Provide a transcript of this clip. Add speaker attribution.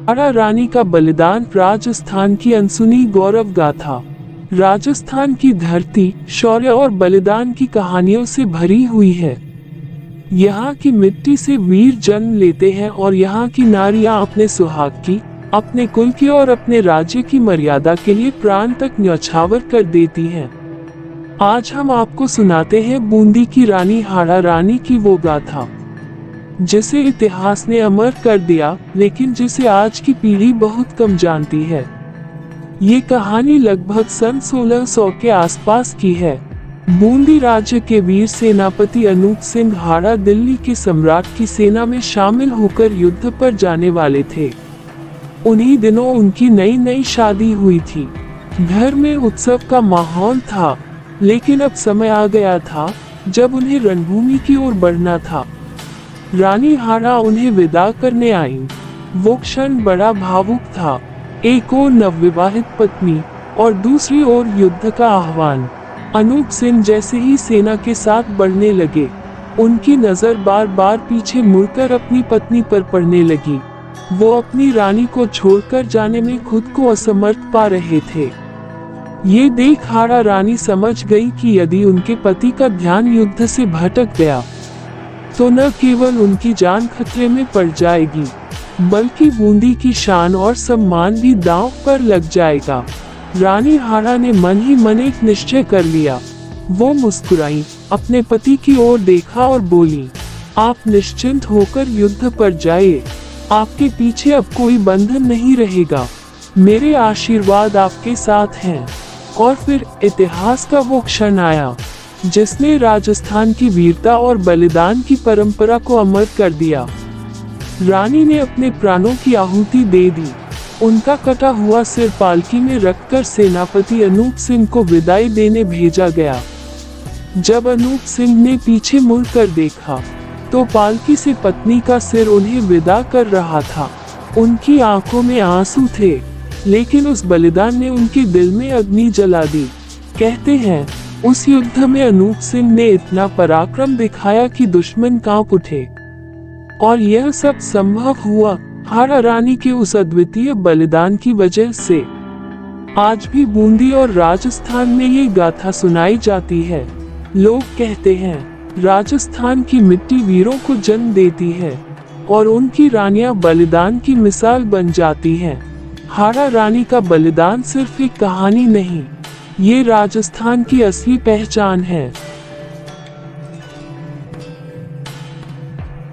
Speaker 1: हाड़ा रानी का बलिदान राजस्थान की अनसुनी गौरव गाथा। राजस्थान की धरती शौर्य और बलिदान की कहानियों से भरी हुई है। यहाँ की मिट्टी से वीर जन्म लेते हैं और यहाँ की नारियां अपने सुहाग की, अपने कुल की और अपने राज्य की मर्यादा के लिए प्राण तक न्यौछावर कर देती हैं। आज हम आपको सुनाते हैं बूंदी की रानी हाड़ा रानी की वो गाथा, जिसे इतिहास ने अमर कर दिया, लेकिन जिसे आज की पीढ़ी बहुत कम जानती है। ये कहानी लगभग सन 1600 के आसपास की है। बूंदी राज्य के वीर सेनापति अनूप सिंह हाड़ा दिल्ली के सम्राट की सेना में शामिल होकर युद्ध पर जाने वाले थे। उन्हीं दिनों उनकी नई शादी हुई थी। घर में उत्सव का माहौल था, लेकिन अब समय आ गया था जब उन्हें रणभूमि की ओर बढ़ना था। रानी हाड़ा उन्हें विदा करने आईं। वो क्षण बड़ा भावुक था। एक ओर नवविवाहित पत्नी और दूसरी ओर युद्ध का आह्वान। अनूप सिंह जैसे ही सेना के साथ बढ़ने लगे, उनकी नजर बार बार पीछे मुड़कर अपनी पत्नी पर पड़ने लगी। वो अपनी रानी को छोड़कर जाने में खुद को असमर्थ पा रहे थे। ये देख हाड़ा रानी समझ गई कि यदि उनके पति का ध्यान युद्ध से भटक गया तो न केवल उनकी जान खतरे में पड़ जाएगी, बल्कि बूंदी की शान और सम्मान भी दांव पर लग जाएगा। रानी हाड़ा ने मन ही मन एक निश्चय कर लिया। वो मुस्कुराई, अपने पति की ओर देखा और बोली, आप निश्चिंत होकर युद्ध पर जाइए। आपके पीछे अब कोई बंधन नहीं रहेगा। मेरे आशीर्वाद आपके साथ हैं। और फिर इतिहास का वो क्षण आया जिसने राजस्थान की वीरता और बलिदान की परंपरा को अमर कर दिया। रानी ने अपने प्राणों की आहुति दे दी। उनका कटा हुआ सिर पालकी में रखकर सेनापति अनूप सिंह को विदाई देने भेजा गया। जब अनूप सिंह ने पीछे मुड़कर देखा तो पालकी से पत्नी का सिर उन्हें विदा कर रहा था। उनकी आंखों में आंसू थे, लेकिन उस बलिदान ने उनके दिल में अग्नि जला दी। कहते हैं, उस युद्ध में अनूप सिंह ने इतना पराक्रम दिखाया कि दुश्मन कांप उठे। और यह सब संभव हुआ हाड़ा रानी के उस अद्वितीय बलिदान की वजह से। आज भी बूंदी और राजस्थान में ये गाथा सुनाई जाती है। लोग कहते हैं, राजस्थान की मिट्टी वीरों को जन्म देती है और उनकी रानियां बलिदान की मिसाल बन जाती हैं। हाड़ा रानी का बलिदान सिर्फ एक कहानी नहीं, ये राजस्थान की असली पहचान है।